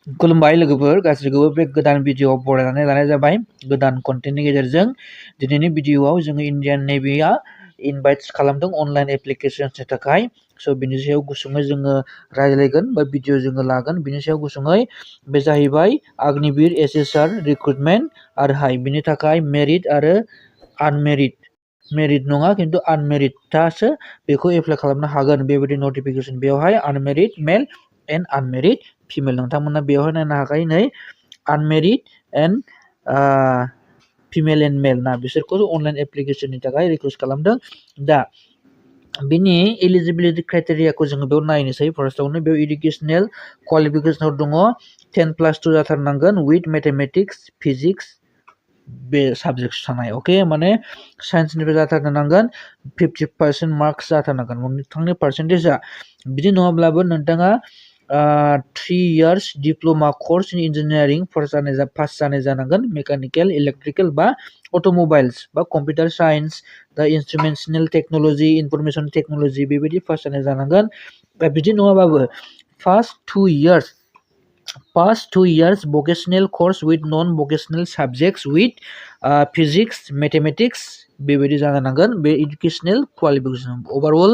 खुलुमबाय लोगोफोर गासैखौबो बे गोदान भिडिअ'आव बरायनानै लानाय जाबाय गोदान कन्टेन्टनि गेजेरजों दिनैनि भिडिअ'आव जोङो इन्डियान नेभिया इनभाइट्स खालामदों अनलाइन एप्लिकेशन्सनि थाखाय स' बिनि सायाव गुसुङै जोङो रायज्लायगोन बा भिडिअ' जोङो लागोन बिनि सायाव गुसुङै बे जाहैबाय अग्निवीर एसएसआर रिक्रुटमेन्ट आरोहाय बिनि थाखाय मेरिट आरो मेरिट नङा खिन्थु आनमेरिटआसो बेखौ एप्लाइ खालामनो हागोन बेबायदि नटिफिकेसन बेवहाय आनमेरिट मेल एन्ड आनमेरिट फिमेल नोंथांमोना बेवहाय नायनो हाखायो नै आनमेरिड एन्ड फिमेल एन्ड मेल ना बिसोरखौ अनलाइन एप्लिकेशननि थाखाय रिक्वेस्ट खालामदों दा बिनि एलिजिबिलिटि क्राइटेरियाखौ जोङो बेयाव नायनोसै फार्स्टआवनो बेयाव इडुकेसनेल क्वालिफिकेसनाव दङ 10+2 जाथारनांगोन विथ मेथमेटिक्स फिजिक्स बे साबजेक्ट थानाय अके माने साइन्सनिफ्राय जाथारनांगोन 50% मार्क्स जाथारनांगोन नोंथांनि पार्सेन्टेजआ बिदि नङाब्लाबो नोंथाङा 3 years diploma course in engineering pass जानाय जानांगोन मेकानिकेल इलेक्ट्रिकेल बा अट'मबाइल्स बा कम्पिउटार साइन्स दा इन्स्ट्रुमेन्टेशनल टेक्न'लजि इनफरमेशन टेक्न'लजि बेबायदि पास जानाय जानांगोन दा बिदि नङाबाबो first 2 years vocational course with non-vocational subjects with physics mathematics बेबायदि जानांगोन बे एजुकेशनेल क्वालिफिकेसन ओवरअल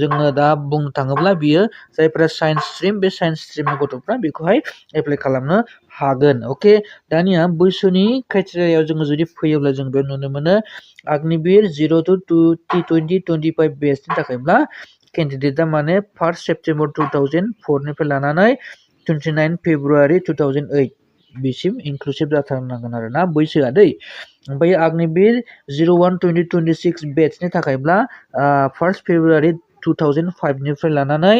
जोङो दा बुंनो थाङोब्ला बियो जायफोरा साइन्स स्ट्रिम बे साइन्स स्ट्रिमनि गथ'फ्रा बेखौहाय एप्लाइ खालामनो हागोन अके दानिया बैसोनि क्राइटेरियायाव जोङो जुदि फैयोब्ला जों बेयाव नुनो मोनो अग्निवीर 0 to 2025 बेचनि थाखायब्ला केन्डिडेटआ माने 1 September 2004 निफ्राय लानानै 29 February 2008 बिसिम इनक्लुसिभ जाथारनांगोन आरो ना बैसोआ दै ओमफ्राय अग्निवीर 01-2026 बेचनि थाखायब्ला 1 February 2005 निफ्राय लानानै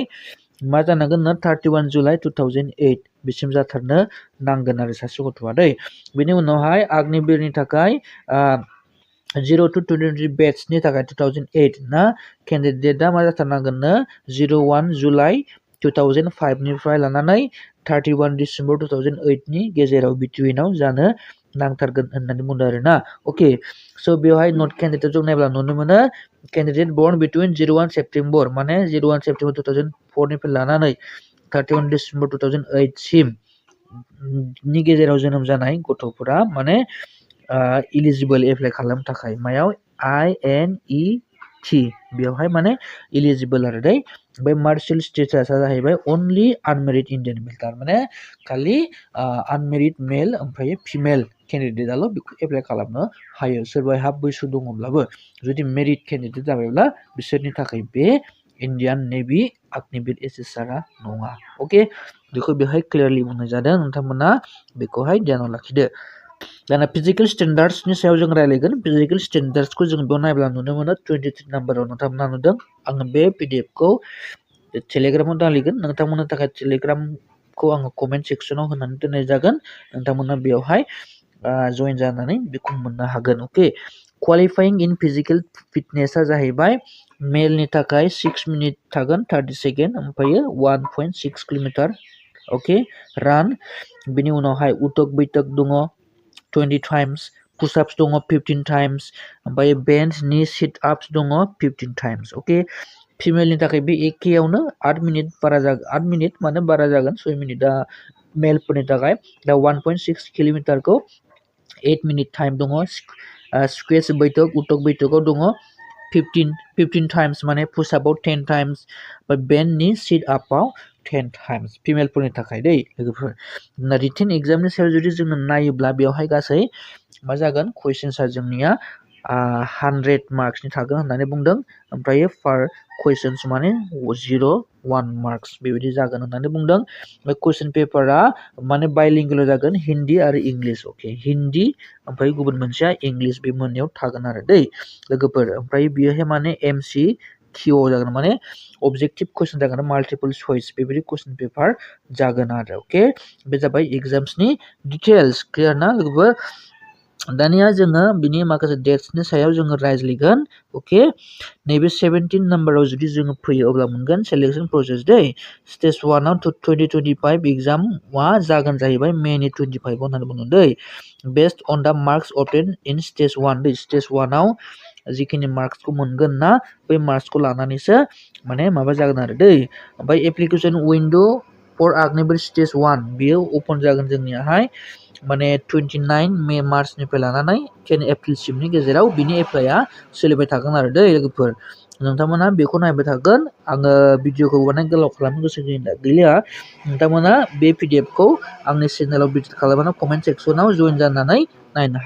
मा जानांगोन ना 31 July 2008 बिसिम जाथारनो नांगोन आरो सासे गथ'आ दै बेनि उनावहाय अग्निवीरनि थाखाय 0 to 20 बेचनि थाखाय 2008 ना केन्डिडेटआ मा जाथारनांगोननो 01 July 2005 निफ्राय लानानै 31 December 2008 नि गेजेराव बिटुइनाव जानो नांथारगोन होननानै बुंदों आरो ना अके स' बेवहाय नट केन्डिडेट जों नायब्ला नुनो मोनो केन्डिडेट बर्न बिटुइन 01 September माने 01 September 2004 निफ्राय लानानै 31 December 2008 सिम नि गेजेराव जोनोम जानाय गथ'फोरा माने इलिजिबल एप्लाइ खालामनो थाखाय मायाव INET बेवहाय माने इलिजिबल आरो दै बे मार्शियल स्टेटासा जाहैबाय अनलि आनमेरिड इन्डियान मेल थारमाने खालि आनमेरिड मेल ओमफ्राय फिमेल केन्डिडेटआल' बेखौ एप्लाइ खालामनो हायो सोरबाहा बैसो दङब्लाबो जुदि मेरिड केन्डिडेट जाबायब्ला बिसोरनि थाखाय बे इन्डियान नेभि अग्निवीर एसएसआरआ नङा अके बेखौ बेवहाय क्लियारलि बुंनाय जादों नोंथांमोना बेखौहाय ध्यानाव लाखिदो दाना फिजिकेल स्टेन्डार्ड्सनि सायाव जों रायलायगोन फिजिकेल स्टेन्डार्ड्सखौ जों बेयाव नायब्ला नुनो मोनो 23 नाम्बाराव नोंथांमोना नुदों आङो बे पिडिएफखौ टेलिग्रामाव दालिगोन नोंथांमोननि थाखाय टेलिग्रामखौ आङो कमेन्ट सेक्सनाव होनानै दोननाय जागोन नोंथांमोना बेवहाय जइन जानानै बेखौ मोननो हागोन अके क्वालिफाइं इन फिजिकेल फिटनेसआ जाहैबाय मेलनि थाखाय 6 मिनिट थागोन 30 सेकेन्ड ओमफ्राय 1.6 किलोमिटार अके रान बिनि उनावहाय उतक बैठक दङ 20 times पुशआप्स दङ 15 times ओमफ्राय बेन्च नि सिट आप्स दङ 15 times अके फिमेलनि थाखाय बे एकेयावनो 8 मिनिट बारा जागोन 8 मिनिट माने बारा जागोन 6 मिनिटआ मेलफोरनि थाखाय दा 1.6 किलोमिटारखौ 8 मिनिट टाइम दङ स्क्वेस बैठक उतक बैठकआव दङ 15 times माने पुशआपाव 10 times बा बेन्चनि सिट आपआव 10 times फिमेलफोरनि थाखाय दै लोगोफोर रिटेन एग्जामनि सायाव जुदि जोङो नायोब्ला बेवहाय गासै मा जागोन कुइसन्सआ जोंनिया 100 मार्क्सनि थागोन होननानै बुंदों ओमफ्राय पार कुइसन्स माने 0.1 मार्क्स बेबायदि जागोन होननानै बुंदों बे कुइसन पेपारा माने बाइलिंगुअल जागोन हिन्दी आरो इंलिश अके हिन्दी ओमफ्राय गुबुन मोनसेया इंलिश बे मोननैयाव थागोन आरो दै लोगोफोर ओमफ्राय बेयोहाय माने MCQ जागोन माने अबजेक्टिभ कुइसन जागोन माल्टिपल चॉइस बेबायदि कुइसन पेपार जागोन आरो अके बे जाबाय एग्जाम्सनि डिटेल्स क्लियार ना लोगोफोर दानिया जोङो बिनि माखासे डेट्सनि सायाव जोङो रायज्लायगोन अके नैबे 17 नाम्बाराव जुदि जोङो फैयो अब्ला मोनगोन सेलेक्शन प्रसेस दै स्टेज 1 आव 2025 एग्जामआ जागोन जाहैबाय मेनि 25 होननानै बुंदों दै based on the marks obtained in stage 1 दै स्टेज 1 आव जिखिनि मार्क्सखौ मोनगोन ना बै मार्क्सखौ लानानैसो माने माबा जागोन आरो दै ओमफ्राय एप्लिकेशन विन्ड' फर आगनिबल स्टेज 1 बियो ओपन जागोन जोंनियाहाय माने 29 मे मार्चनिफ्राय लानानै 10 एप्रिलसिमनि गेजेराव बिनि एप्लाइआ सोलिबाय थागोन आरो दै लोगोफोर नोंथांमोना बेखौ नायबाय थागोन आङो भिडिअखौ माने गोलाव खालामनो गोसो गैलिया नोंथांमोना बे पिडिएफखौ आंनि चेनेलाव भिजिट खालामनानै कमेन्ट सेक्सनाव जइन जानानै नायनो